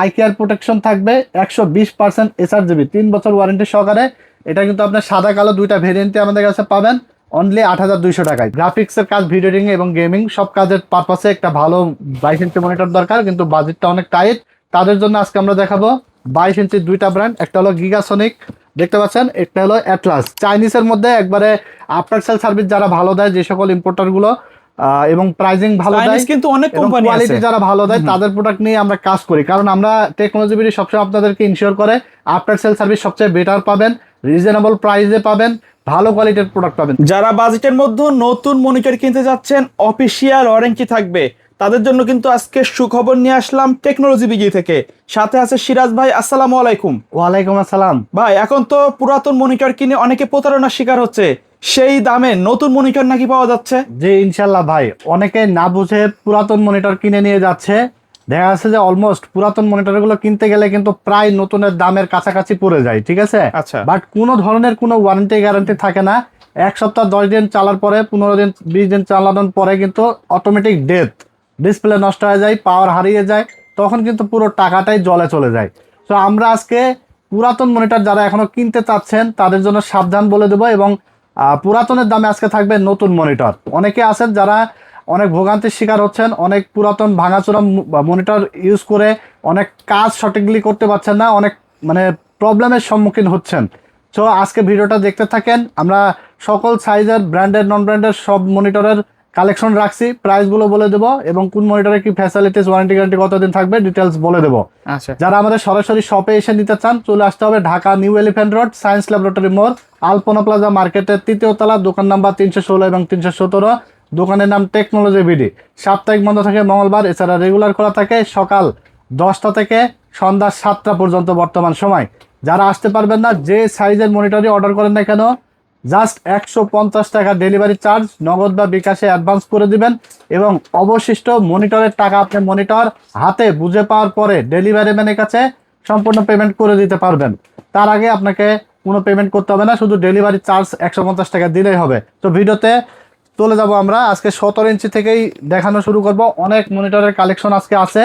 Eye care protection থাকবে 120% sRGB 3 বছর warranty সহকারে। এটা কিন্তু আপনার সাদা কালো দুইটা ভেরিয়েন্টে আমাদের কাছে পাবেন অনলি 8200 টাকায়। গ্রাফিক্সের কাজ, ভিডিও এডিটিং এবং গেমিং সব কাজের পারপাসে একটা ভালো 22 ইঞ্চি মনিটর দরকার, কিন্তু বাজেটটা অনেক টাইট। তাদের জন্য আজকে আমরা দেখাবো 22 ইঞ্চির দুইটা ব্র্যান্ড। একটা হলো গিগাসনিক, দেখতে পাচ্ছেন, একটা হলো অ্যাটলাস। চাইনিজের মধ্যে একবারে আফটার সেল সার্ভিস যারা ভালো দেয়, যে সকল ইম্পোর্টার গুলো এবং প্রাইজিং ভালো দেয়, কিন্তু অনেক এবং কোম্পানি আছে কোয়ালিটি যারা ভালো দেয় তাদের প্রোডাক্ট নিয়ে আমরা কাজ করি। কারণ আমরা টেকনোলজি বিডি সবসময় আপনাদেরকে ইনশিওর করে আফটার সেল সার্ভিস সবচেয়ে বেটার পাবেন, রিজনেবল প্রাইসে পাবেন, ভালো কোয়ালিটির প্রোডাক্ট পাবেন। যারা বাজেটের মধ্যে নতুন মনিটর কিনতে যাচ্ছেন, অফিসিয়াল ওয়ারেন্টি থাকবে, তাদের জন্য কিন্তু আজকে সুখবর নিয়ে আসলাম টেকনোলজি বিজি থেকে। সাথে আছে সিরাজ ভাই, আসসালামু আলাইকুম। ওয়ালাইকুম আসসালাম। ভাই, এখন তো পুরাতন মনিটর কিনে অনেকে প্রতারণার শিকার হচ্ছে, সেই দামে নতুন মনিটর নাকি পাওয়া যাচ্ছে? জি ইনশাল্লাহ ভাই, অনেকে না বুঝে পুরাতন মনিটর কিনে নিয়ে যাচ্ছে। দেখা যাচ্ছে যে অলমোস্ট পুরাতন মনিটর গুলো কিনতে গেলে কিন্তু প্রায় নতুনের দামের কাছাকাছি পড়ে যায়, ঠিক আছে। আচ্ছা। বাট কোনো ধরনের কোনো ওয়ারেন্টি গ্যারান্টি থাকে না। 1 সপ্তাহ 10 দিন চালার পরে, 15 দিন 20 দিন চালানোর পরে কিন্তু অটোমেটিক ডেথ, ডিসপ্লে নষ্ট হয়ে যায়, পাওয়ার হারিয়ে যায়, তখন কিন্তু পুরো টাকাটাই জলে চলে যায়। তো আমরা আজকে পুরাতন মনিটর যারা এখনো কিনতে চাচ্ছেন তাদের জন্য সাবধান বলে দেবো, এবং পুরাতনের দামে আজকে থাকবে নতুন মনিটর। অনেকে আছেন যারা অনেক ভোগান্তির শিকার হচ্ছেন, অনেক পুরাতন ভাঙাচোরা মনিটর ইউজ করে অনেক কাজ সঠিকলি করতে পারছেন না, অনেক মানে প্রবলেমের সম্মুখীন হচ্ছেন। সো আজকে ভিডিওটা দেখতে থাকেন। আমরা সকল সাইজের, ব্র্যান্ডেড নন ব্র্যান্ডেড সব মনিটরের কালেকশন রাখছি, প্রাইসগুলো বলে দেবো, এবং কোন মনিটরে কি ফ্যাসিলিটিস, ওয়ারেন্টি গ্যারান্টি কতদিন থাকবে, ডিটেলস বলে দেবো। আচ্ছা। যারা আমাদের সরাসরি শপে এসে নিতে চান, চলে আসতে হবে Dhaka new elephant road, science laboratory মোড়, আলপনা প্লাজা মার্কেটের 3য় তলা, দোকান নাম্বার 316 এবং 317। দোকানের নাম টেকনোলজি বিডি। সাপ্তাহিক বন্ধ থাকে মঙ্গলবার, এছাড়া রেগুলার খোলা থাকে সকাল 10টা থেকে সন্ধ্যা 7টা পর্যন্ত বর্তমান সময়। যারা আসতে পারবেন না, যে সাইজের মনিটরই অর্ডার করেন না কেন, জাস্ট 150 টাকা ডেলিভারি চার্জ নগদ বা বিকাশে অ্যাডভান্স করে দিবেন, এবং অবশিষ্ট মনিটরের টাকা আপনি মনিটর হাতে বুঝে পাওয়ার পরে ডেলিভারি ম্যানের কাছে সম্পূর্ণ পেমেন্ট করে দিতে পারবেন। তার আগে আপনাকে কোনো পেমেন্ট করতে হবে না, শুধু ডেলিভারি চার্জ 150 টাকা দিলেই হবে। তো ভিডিওতে চলে যাব আমরা। আজকে 17 ইঞ্চি থেকেই দেখানো শুরু করব। অনেক মনিটরের কালেকশন আজকে আছে,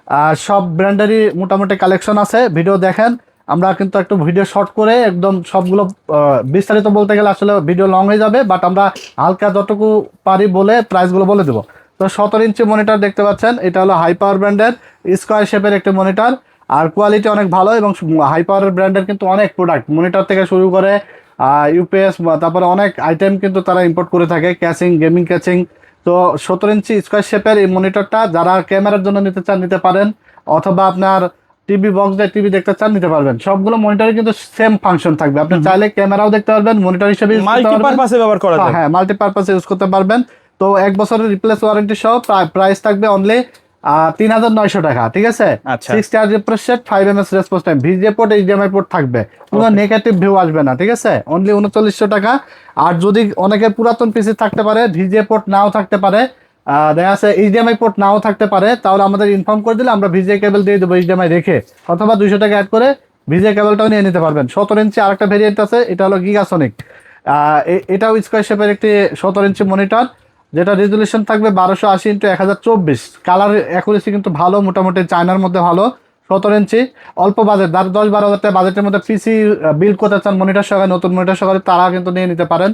আর সব ব্র্যান্ডেরই মোটামুটি কালেকশন আছে। ভিডিও দেখেন। আমরা কিন্তু একটু ভিডিও শর্ট করে একদম সবগুলো বিস্তারিত বলতে গেলে আসলে ভিডিও লং হয়ে যাবে, বাট আমরা হালকা যতটুকু পারি বলে প্রাইসগুলো বলে দেবো। তো 17 ইঞ্চি মনিটর দেখতে পাচ্ছেন, এটা হলো হাই পাওয়ার ব্র্যান্ডের স্কোয়ার শেপের একটি মনিটর, আর কোয়ালিটি অনেক ভালো, এবং হাই পাওয়ার ব্র্যান্ডের কিন্তু অনেক প্রোডাক্ট, মনিটর থেকে শুরু করে ইউপিএস, তারপরে অনেক আইটেম কিন্তু তারা ইম্পোর্ট করে থাকে, ক্যাচিং, গেমিং ক্যাচিং। তো 17 ইঞ্চি স্কোয়ার শেপের এই মনিটরটা যারা ক্যামেরার জন্য নিতে চান নিতে পারেন, অথবা আপনার টিভি বক্স দিয়ে টিভি দেখতে চান নিতে পারবেন। সবগুলো মনিটরে কিন্তু সেম ফাংশন থাকবে, আপনি চাইলে ক্যামেরাও দেখতে পারবেন, মনিটর হিসেবে মাল্টিপারপাসে ব্যবহার করা যায়। হ্যাঁ, মাল্টিপারপাসে ইউজ করতে পারবেন। তো 1 বছরের রিপ্লেস ওয়ারেন্টি সহ প্রাইস থাকবে অনলি 3900 টাকা, ঠিক আছে। আচ্ছা। 6 star refresh rate, 5 ms response time, VGA port, HDMI port থাকবে, কোনো নেগেটিভ ভিউ আসবে না, ঠিক আছে। অনলি 3900 টাকা। আর যদি অনেকের পুরাতন পিসি থাকতে পারে, ভিজিএ পোর্ট নাও থাকতে পারে, দেখা যাচ্ছে এইচডিএমআই পোর্ট নাও থাকতে পারে, তাহলে আমাদের ইনফর্ম করে দিলে আমরা ভিজিএ কেবল দিয়ে দেবো এইচডিএমআই রেখে, অথবা 200 টাকা অ্যাড করে ভিজিএ কেবলটাও নিয়ে নিতে পারবেন। 17 ইঞ্চি আরেকটা ভেরিয়েন্ট আছে, এটা হলো গিগাসনিক। এটাও স্কোয়ার শেপের একটি 17 ইঞ্চি মনিটর, যেটা রেজুলেশন থাকবে 1280x1024। কালার অ্যাকুরেসি কিন্তু ভালো, মোটামুটি চায়নার মধ্যে ভালো। 17 ইঞ্চি, অল্প বাজেট, 10-12 হাজার টাকা বাজেটের মধ্যে পিসি বিল্ড করতে চান মনিটর সহকারে, নতুন মনিটর সহকারে, তারা কিন্তু নিয়ে নিতে পারেন,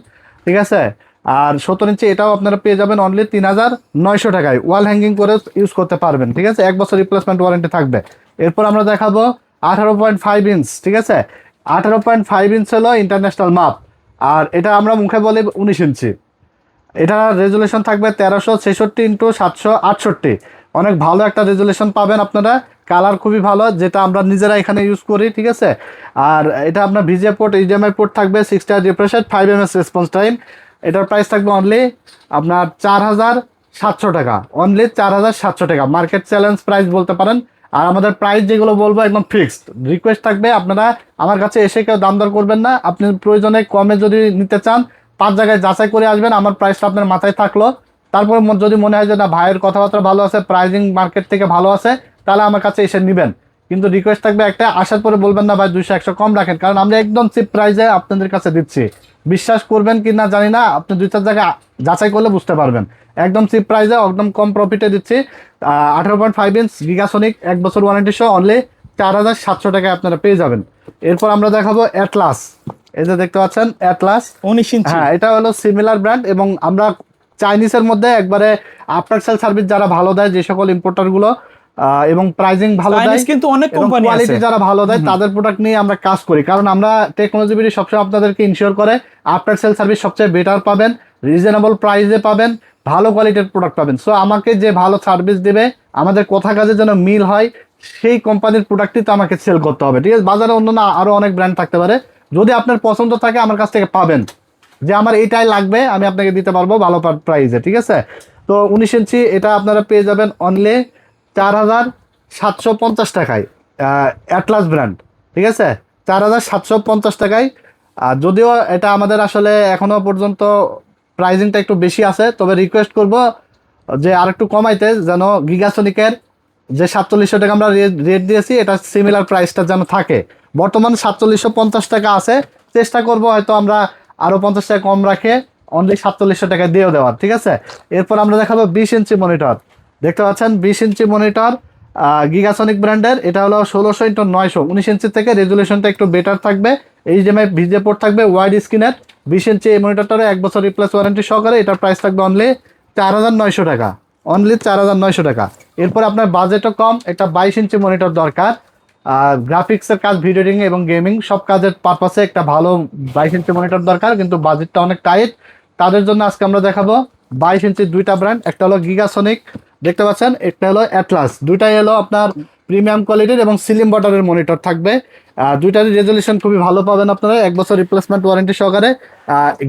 ঠিক আছে। আর 17 ইঞ্চি এটাও আপনারা পেয়ে যাবেন অনলি 3900 টাকায়, ওয়াল হ্যাঙ্গিং করে ইউজ করতে পারবেন, ঠিক আছে। 1 বছর রিপ্লেসমেন্ট ওয়ারেন্টি থাকবে। এরপর আমরা দেখাবো 18.5 ইঞ্চ, ঠিক আছে। 18.5 ইঞ্চ হলো ইন্টারন্যাশনাল মাপ, আর এটা আমরা মুখে বলি 19 ইঞ্চি। এটা রেজুলেশন থাকবে 1366x768। অনেক ভালো একটা রেজুলেশন পাবেন আপনারা, কালার খুবই ভালো, যেটা আমরা নিজেরা এখানে ইউজ করি, ঠিক আছে। আর এটা আপনার ভিজিএ পোর্ট, এইচডিএমআই পোর্ট থাকবে, 6 star refresh rate, 5 ms response time. এটার প্রাইস থাকবে অনলি আপনার 4700 টাকা, অনলি 4700 টাকা, মার্কেট চ্যালেঞ্জ প্রাইস বলতে পারেন। আর আমাদের প্রাইস যেগুলো বলবো একদম ফিক্সড। রিকোয়েস্ট থাকবে আপনারা আমার কাছে এসে কেউ দাম দর করবেন না, আপনি প্রয়োজনে কমে যদি নিতে চান 5 জায়গায় যাচাই করে আসবেন, আমার প্রাইসটা আপনার মাথায় থাকলো। তারপরে যদি মনে হয় যে না ভাইয়ের কথাবার্তা ভালো আছে, প্রাইজিং মার্কেট থেকে ভালো আছে, তাহলে আমার কাছে এসে নেবেন। কিন্তু রিকোয়েস্ট থাকবে একটা, আসার পরে বলবেন না ভাই 200-100 কম রাখেন, কারণ আমরা একদম চিপ প্রাইসে আপনাদের কাছে দিচ্ছি। বিশ্বাস করবেন কি না জানি না, আপনি 2-4 জায়গায় যাচাই করলে বুঝতে পারবেন। একদম চিপ প্রাইসে, একদম কম প্রফিটে দিচ্ছি। 18.5 ইঞ্চ গিগাসনিক 1 বছর ওয়ারেন্টি সহ অনলি 4700 টাকায় আপনারা পেয়ে যাবেন। এরপর আমরা দেখাবো অ্যাটলাস। এই যে দেখতে পাচ্ছেন অ্যাটলাস 19 ইঞ্চি। হ্যাঁ, এটা হলো সিমিলার ব্র্যান্ড, এবং আমরা চাইনিজের মধ্যে একবারে আফটার সেল সার্ভিস যারা ভালো দেয়, যে সকল ইম্পোর্টার গুলো এবং প্রাইজিং ভালো দেয়, চাইনিজ কিন্তু অনেক এবং কোম্পানি কোয়ালিটি আছে। যারা ভালো দেয় তাদের প্রোডাক্ট নিয়ে আমরা কাজ করি। কারণ আমরা টেকনোলজি বিডি সবসময় আপনাদেরকে ইনশিওর করে আফটার সেল সার্ভিস সবচেয়ে বেটার পাবেন, রিজনেবল প্রাইসে পাবেন, ভালো কোয়ালিটির প্রোডাক্ট পাবেন। সো আমাকে যে ভালো সার্ভিস দেবে, আমাদের কথা কাজে যেন মিল হয়, সেই কোম্পানির প্রোডাক্টই তো আমাকে সেল করতে হবে, ঠিক আছে? বাজারে অন্য না আরো অনেক ব্র্যান্ড থাকতে পারে, যদি আপনার পছন্দ থাকে আমার কাছ থেকে পাবেন যে আমার এইটাই লাগবে, আমি আপনাকে দিতে পারবো ভালো প্রাইসে, ঠিক আছে? তো 19 ইঞ্চি এটা আপনারা পেয়ে যাবেন অনলি 4750 টাকায়, অ্যাটলাস ব্র্যান্ড, ঠিক আছে? 4750 টাকায়। আর যদিও এটা আমাদের আসলে এখনো পর্যন্ত প্রাইজিংটা একটু বেশি আছে, তবে রিকোয়েস্ট করব যে আর একটু কমাইতে, যেন গিগাসনিকের যে 4700 টাকা আমরা রেট দিয়েছি, এটা সিমিলার প্রাইসটা যেন থাকে। বর্তমান 4750 টাকা আছে, চেষ্টা করব হয়তো আমরা আরো 50 টাকা কম রাখে অনলি 4700 টাকা দিয়েও দেওয়ার, ঠিক আছে? এরপর আমরা দেখাবো 20 ইঞ্চি মনিটর। দেখতে পাচ্ছেন 20 ইঞ্চি মনিটর গিগাসনিক ব্র্যান্ডের, এটা হলো 1600x900, 19 ইঞ্চি থেকে রেজুলেশনটা একটু বেটার থাকবে, এইচডিএমআই ভিজে পোর্ট থাকবে, ওয়াইড স্ক্রিনের 20 ইঞ্চি এই মনিটরটারে 1 বছর রিপ্লেস ওয়ারেন্টি সহকারে, এটার প্রাইস থাকবে অনলি 4900 টাকা, অনলি 4900 টাকা। এরপর আপনার বাজেটও কম, একটা 22 ইঞ্চি মনিটর দরকার, গ্রাফিক্সের কাজ, ভিডিও এডিটিং এবং গেমিং সব কাজের পারপাসে একটা ভালো 22 ইঞ্চি মনিটর দরকার, কিন্তু বাজেটটা অনেক টাইট। তাদের জন্য আজকে আমরা দেখাবো 22 ইঞ্চির দুইটা ব্র্যান্ড, একটা হলো গিগাসনিক দেখতে পাচ্ছেন, একটা হলো অ্যাটলাস। দুইটাই হলো আপনার প্রিমিয়াম কোয়ালিটির এবং সিলিম বর্ডারের মনিটর থাকবে। দুইটারই রেজলিউশন খুবই ভালো পাবেন আপনারা, 1 বছর রিপ্লেসমেন্ট ওয়ারেন্টি সহকারে।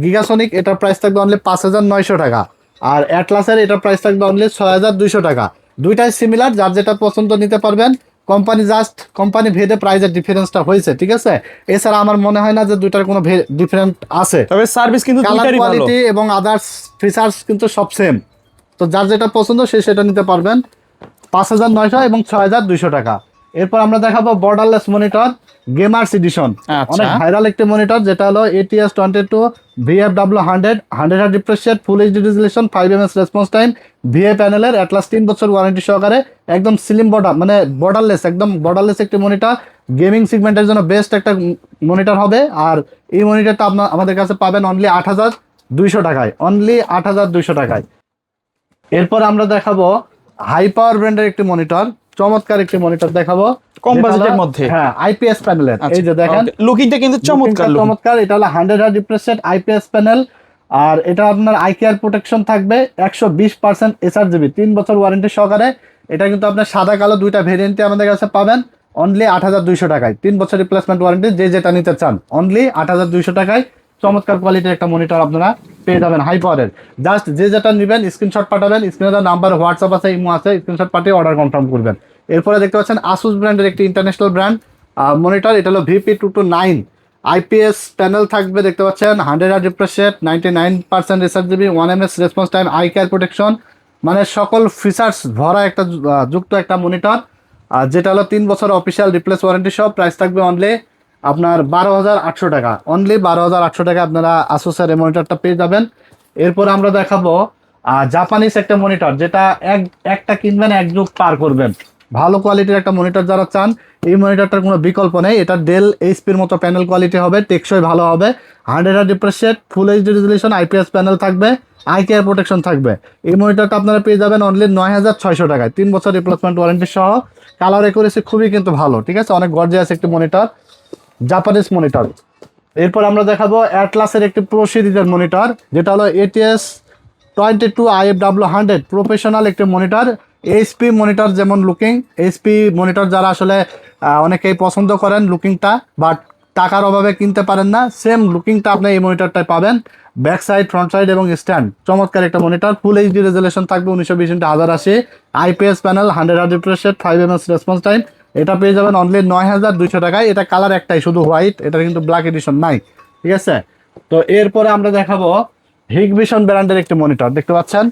গিগাসনিক এটার প্রাইস থাকবে অনলি 5900 টাকা, আর অ্যাটলাসের এটার প্রাইস থাকবে অনলি 6200 টাকা। দুইটাই সিমিলার, যার যেটা পছন্দ নিতে পারবেন। কোম্পানি ভেদে প্রাইসের ডিফারেন্সটা হয়েছে, ঠিক আছে? এছাড়া আমার মনে হয় না যে দুইটার কোনো ডিফারেন্ট আছে। তবে সার্ভিস কিন্তু কালার দুইটারই ভালো। কোয়ালিটি এবং আদার্স ফিচার্স কিন্তু সব সেম। তো যার যেটা পছন্দ সে সেটা নিতে পারবেন, 5900 এবং 6200 টাকা। এরপর আমরা দেখাবো বর্ডারলেস মনিটর গেমার্স এডিশন, আচ্ছা। অনেক ভাইরাল একটি মনিটর, যেটা হলো ATS 22 VFW 100 refresh rate, full HD resolution, 5 ms response time, VA প্যানেলের, অ্যাটলাস 3 বছর ওয়ারেন্টি সহকারে, একদম স্লিম বর্ডার, মানে বর্ডারলেস, একদম বর্ডারলেস একটি মনিটর, গেমিং সেগমেন্টের জন্য বেস্ট একটা মনিটর হবে। আর এই মনিটরটা আপনার আমাদের কাছে পাবেন অনলি 8200 টাকায়, অনলি 8200 টাকায়। এরপর আমরা দেখাবো হাই পাওয়ার ব্র্যান্ডের একটি মনিটর, চমৎকার একটি মনিটর দেখাবো কম যেটা বাজেটের হলো- মধ্যে। হ্যাঁ, IPS প্যানেলের, এই যে দেখেন লুকিংটা কিন্তু চমৎকার looking। চমৎকার। এটা হলো 100 রিফ্রেশ রেট IPS প্যানেল, আর এটা আপনার আই কেয়ার প্রোটেকশন থাকবে 120% SRGB, 3 বছর ওয়ারেন্টি সহকারে। এটা কিন্তু আপনার সাদা কালো দুইটা ভেরিয়েন্টে আমাদের কাছে পাবেন অনলি 8200 টাকায়, 3 বছর রিপ্লেসমেন্ট ওয়ারেন্টি, যে যেটা নিতে চান অনলি 8200 টাকায়। চমৎকার কোয়ালিটির একটা মনিটর আপনারা পেয়ে যাবেন হাই পাওয়ারের। জাস্ট যে যেটা নেবেন স্ক্রিনশট পাঠাবেন, স্ক্রিনে নাম্বার হোয়াটসঅ্যাপ আছে, ইমো আছে, স্ক্রিনশট পাঠিয়ে অর্ডার কনফার্ম করবেন। এরপরে দেখতে পাচ্ছেন আসুস ব্র্যান্ডের একটি ইন্টারন্যাশনাল ব্র্যান্ড মনিটর, এটা হলো VP229 IPS প্যানেল থাকবে, দেখতে পাচ্ছেন 100 refresh rate, 99% SRGB, 1 ms response time, eye care protection, মানে সকল ফিচার্স ভরা একটা যুক্ত একটা মনিটর, যেটা হলো 3 বছর অফিসিয়াল রিপ্লেস ওয়ারেন্টি সহ। প্রাইস থাকবে অনলি আপনার 12800 টাকা, অনলি 12800 টাকা আপনারা আসুসের এই মনিটরটা পেয়ে যাবেন। এরপর আমরা দেখাবো জাপানিজ একটা মনিটর, যেটা একটা কিনবেন এক যুগ পার করবেন। ভালো কোয়ালিটির একটা মনিটর যারা চান, এই মনিটরটার কোনো বিকল্প নেই। এটা ডেল এইচপির মতো প্যানেল কোয়ালিটি হবে, টেকসই ভালো হবে, 100 refresh rate, full HD resolution, IPS panel থাকবে, আই কেয়ার প্রোটেকশন থাকবে। এই মনিটরটা আপনারা পেয়ে যাবেন অনলি 9600 টাকায়, 3 বছর রিপ্লেসমেন্ট ওয়ারেন্টি সহ। কালার একুরেসি খুবই কিন্তু ভালো, ঠিক আছে? অনেক গর্জিয়াস একটি মনিটর, জাপানিজ মনিটর। এরপর আমরা দেখাবো অ্যাটলাসের একটি প্রো সিরিজের মনিটর, যেটা হলো ATS 22 IFW 100 প্রফেশনাল একটি মনিটর। এইচপি মনিটর যেমন লুকিং, এইচপি মনিটর যারা আসলে অনেকেই পছন্দ করেন লুকিংটা, বাট টাকার অভাবে কিনতে পারেন না, সেম লুকিংটা আপনি এই মনিটরটায় পাবেন। ব্যাক সাইড, ফ্রন্ট সাইড এবং স্ট্যান্ড, চমৎকার একটা মনিটর, ফুল এইচডি রেজুলেশন থাকবে, 1920x1080, IPS panel, 100 refresh rate, 5 ms response time. এটা পেয়ে যাবেন অনলি 9200 টাকায়। এটা কালার একটাই, শুধু হোয়াইট, এটা কিন্তু ব্ল্যাক এডিশন নাই, ঠিক আছে? তো এরপরে আমরা দেখাবো হিগভিশন ব্র্যান্ডের একটি মনিটর দেখতে পাচ্ছেন।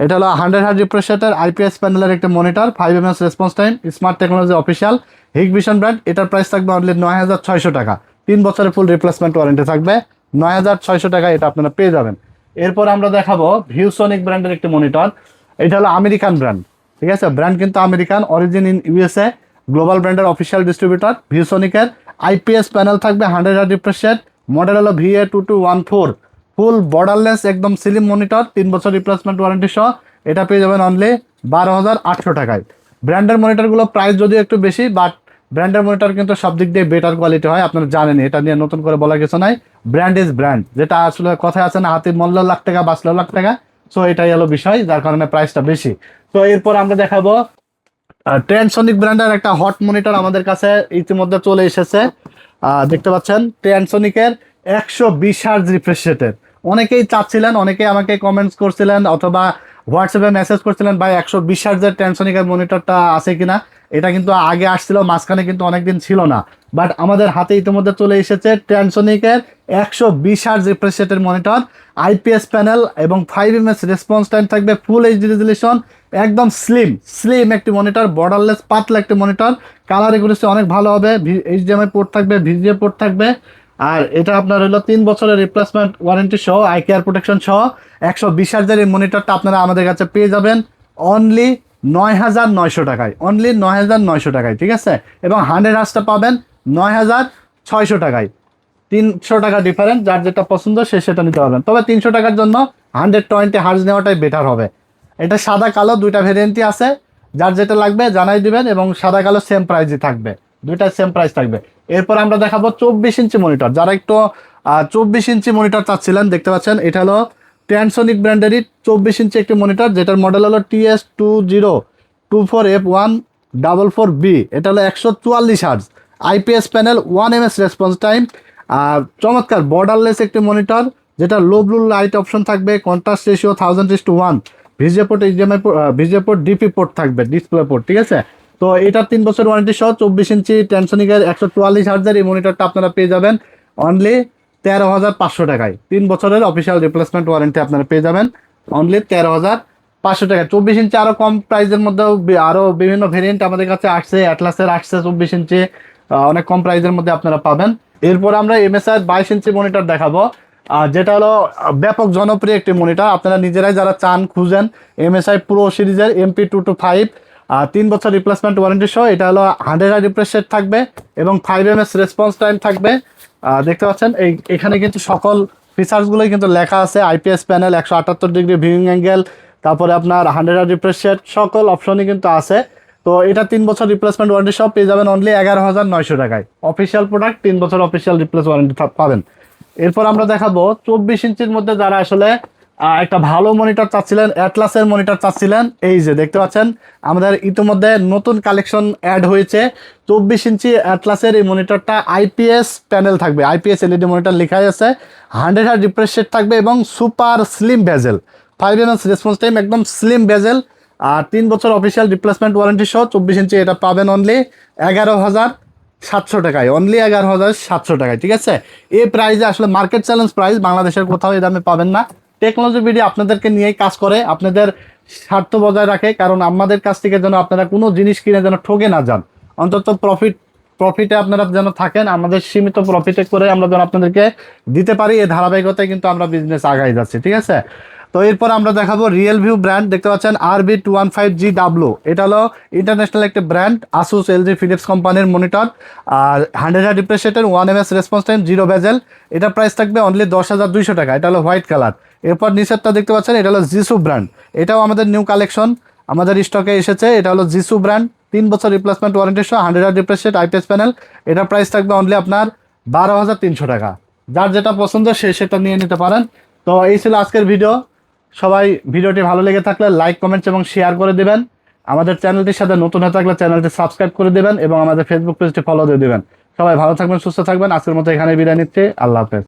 এটা হলো 100 হার্জ রিফ্রেশ রেটের আইপিএস প্যানেলের একটা monitor, 5 ms response time, smart technology official Hikvision brand. এটার প্রাইস থাকবে অনলি 9600 টাকা। 3 বছরের ফুল রিপ্লেসমেন্ট ওয়ারেন্টি থাকবে, 9600 টাকা এটা আপনারা পেয়ে যাবেন। এরপর আমরা দেখাবো ভিউসনিক ব্র্যান্ডের একটি মনিটর। এটা হলো আমেরিকান ব্র্যান্ড, ঠিক আছে, ব্র্যান্ড কিন্তু American, origin in USA, global ব্র্যান্ডের অফিসিয়াল ডিস্ট্রিবিউটর। ভিউসনিকের আইপিএস প্যানেল থাকবে, 100 হার্জ রিফ্রেশ রেট, মডেল হলো VA2214, ফুল বর্ডারলেস একদম স্লিম মনিটর, 3 বছর রিপ্লেসমেন্ট ওয়ারেন্টি সহ এটা পেয়ে যাবেন অনলি 12800 টাকায়। ব্র্যান্ডের মনিটরগুলো প্রাইস যদিও একটু বেশি, বাট ব্র্যান্ডের মনিটর কিন্তু সব দিক দিয়ে বেটার কোয়ালিটি হয়, আপনারা জানেন, এটা নিয়ে নতুন করে বলার কিছু নাই। ব্র্যান্ড ইজ ব্র্যান্ড, যেটা আসলে কথায় আছে না, হাতির মূল্য লাখ টাকা বাঁচলো লাখ টাকা। সো এটাই হলো বিষয়, যার কারণে প্রাইসটা বেশি। তো এরপর আমরা দেখাবো ট্রান্সনিক ব্র্যান্ডের একটা হট মনিটর আমাদের কাছে ইতিমধ্যে চলে এসেছে। দেখতে পাচ্ছেন ট্রান্সনিকের 120 হার্জ রিফ্রেশ রেটের। অনেকেই চাচ্ছিলেন, অনেকেই আমাকে কমেন্টস করছিলেন অথবা হোয়াটসঅ্যাপে মেসেজ করছিলেন, ভাই 120 হার্জের ট্রান্সনিকের মনিটরটা আছে কিনা। এটা কিন্তু আগে আসছিল, মাঝখানে কিন্তু অনেকদিন ছিল না, বাট আমাদের হাতে ইতিমধ্যে চলে এসেছে ট্রান্সনিকের 120 হার্জ রিফ্রেশ রেটের মনিটর, আইপিএস প্যানেল এবং 5 ms রেসপন্স টাইম থাকবে, ফুল এইচডি রেজলিউশন, একদম স্লিম একটি মনিটর, বর্ডারলেস পাতলা একটি মনিটর। কালার এগুলোতে অনেক ভালো হবে, এইচডিএমআই পোর্ট থাকবে, ভিজিএ পোর্ট থাকবে। আর এটা আপনার হলো 3 বছরের রিপ্লেসমেন্ট ওয়ারেন্টি সহ, আই কেয়ার প্রোটেকশন সহ 120 হার্জের এই মনিটরটা আপনারা আমাদের কাছে পেয়ে যাবেন অনলি 9900 টাকায়, অনলি 9900 টাকায়, ঠিক আছে। এবং 100 হার্জটা পাবেন 9600 টাকায়। 300 টাকা ডিফারেন্স, যার যেটা পছন্দ সে সেটা নিতে পারবেন। তবে 300 টাকার জন্য 120 হার্জ নেওয়াটাই বেটার হবে। এটা সাদা কালো দুইটা ভেরিয়েন্টই আছে, যার যেটা লাগবে জানাই দিবেন, এবং সাদা কালো সেম প্রাইসই থাকবে, দুইটা সেম প্রাইস থাকবে। এরপর আমরা দেখাবো 24 ইঞ্চি মনিটর। যারা একটু 24 ইঞ্চি মনিটর চাচ্ছিলেন, দেখতে পাচ্ছেন এটা হলো ট্রান্সনিক ব্র্যান্ডেরই 24 ইঞ্চি একটি মনিটর, যেটার মডেল হলো TS2024F144B। এটা হলো 144 hertz, IPS panel, 1 ms response time. চমৎকার বর্ডারলেস একটি মনিটর, যেটা লো ব্লু লাইট অপশন থাকবে, contrast ratio 1000:1, VGA port, HDMI VGA port, DP port থাকবে, ডিসপ্লে পোর্ট, ঠিক আছে। তো এটা 3 বছর ওয়ারেন্টি সহ 24 ইঞ্চি ট্রান্সনিকের 144 হার্জের এই মনিটরটা আপনারা পেয়ে যাবেন অনলি 13500 টাকায়। 3 বছরের অফিসিয়াল রিপ্লেসমেন্ট ওয়ারেন্টি আপনারা পেয়ে যাবেন অনলি 13500 টাকায়। 24 ইঞ্চি আরো কম প্রাইসের মধ্যেও আরো বিভিন্ন ভেরিয়েন্ট আমাদের কাছে আসছে, অ্যাটলাসের আসছে 24 ইঞ্চি, অনেক কম প্রাইসের মধ্যে আপনারা পাবেন। এরপর আমরা এমএসআই 22 ইঞ্চি মনিটর দেখাবো, যেটা হলো ব্যাপক জনপ্রিয় একটি মনিটর। আপনারা নিজেরাই যারা চান খুঁজেন, এমএসআই প্রো সিরিজের MP225, 3 বছর রিপ্লেসমেন্ট ওয়ারেন্টি সহ। এটা হলো 100 হার্জ রিফ্রেশ রেট থাকবে এবং 5 ms রেসপন্স টাইম থাকবে। দেখতে পাচ্ছেন এখানে কিন্তু সকল ফিচার্সগুলোই কিন্তু লেখা আছে, IPS panel, 178 degree viewing angle, তারপরে আপনার 100 হার্জ রিফ্রেশ রেট, সকল অপশনই কিন্তু আছে। তো এটা 3 বছর রিপ্লেসমেন্ট ওয়ারেন্টি সব পেয়ে যাবেন অনলি 11900 টাকায়। অফিসিয়াল প্রোডাক্ট, 3 বছর অফিসিয়াল রিপ্লেস ওয়ারেন্টি পাবেন। এরপর আমরা দেখাবো 24 ইঞ্চির মধ্যে যারা আসলে একটা ভালো মনিটর চাচ্ছিলেন, অ্যাটলাসের মনিটর চাচ্ছিলেন, এই যে দেখতে পাচ্ছেন আমাদের ইতিমধ্যে নতুন কালেকশন অ্যাড হয়েছে। 24 ইঞ্চি অ্যাটলাসের এই মনিটরটা আইপিএস প্যানেল থাকবে, আইপিএস এলইডি মনিটর লেখাই আছে, 100 হার্জ রিফ্রেশ রেট থাকবে এবং সুপার স্লিম বেজেল, 5 ms রেসপন্স টাইম, একদম স্লিম বেজেল। আর 3 বছর অফিসিয়াল রিপ্লেসমেন্ট ওয়ারেন্টি সহ 24 ইঞ্চি এটা পাবেন অনলি 11700 টাকায়, অনলি 11700 টাকায়, ঠিক আছে। এই প্রাইসে আসলে মার্কেট চ্যালেঞ্জ প্রাইস, বাংলাদেশের কোথাও এই দামে পাবেন না। টেকনোলজি বিডি আপনাদেরকে নিয়েই কাজ করে, আপনাদের স্বার্থ বজায় রাখে, কারণ আমাদের কাছ থেকে যেন আপনারা কোনো জিনিস কিনে যেন ঠকে না যান, অন্তত প্রফিটে আপনারা যেন থাকেন, আমাদের সীমিত প্রফিটে করে আমরা যেন আপনাদেরকে দিতে পারি, এই ধারাবাহিকতায় কিন্তু আমরা বিজনেস আগাই যাচ্ছি, ঠিক আছে। তো এরপর আমরা দেখাবো রিয়েলভিউ ব্র্যান্ড, দেখতে পাচ্ছেন RB215GW। এটা হলো ইন্টারন্যাশনাল একটা ব্র্যান্ড, আসুস, এলজি, ফিলিপস কোম্পানির মনিটর। আর 100 হার্জ রিফ্রেশ রেটের, 1 ms রেসপন্স টাইম, 0 বেজেল। এটা প্রাইস থাকবে অনলি 10200 টাকা। এটা হলো হোয়াইট কালার। এরপর নিচেরটা দেখতে পাচ্ছেন, এটা হলো জিসু ব্র্যান্ড, এটাও আমাদের নিউ কালেকশন, আমাদের স্টকে এসেছে। এটা হলো জিসু ব্র্যান্ড, 3 বছর রিপ্লেসমেন্ট ওয়ারেন্টি সহ, 100 hertz refresh rate, IPS panel. এটা প্রাইস থাকবে অনলি আপনার 12300 টাকা। যার যেটা পছন্দ সে সেটা নিয়ে নিতে পারেন। তো এই ছিল আজকের ভিডিও। সবাই ভিডিওটি ভালো লেগে থাকলে লাইক, কমেন্টস এবং শেয়ার করে দিবেন। আমাদের চ্যানেলটির সাথে নতুন হয়ে থাকলে চ্যানেলটি সাবস্ক্রাইব করে দিবেন এবং আমাদের ফেসবুক পেজটি ফলো দিয়ে দিবেন। সবাই ভালো থাকবেন, সুস্থ থাকবেন। আজকের মতো এখানে বিদায় নিচ্ছি। আল্লাহ হাফেজ।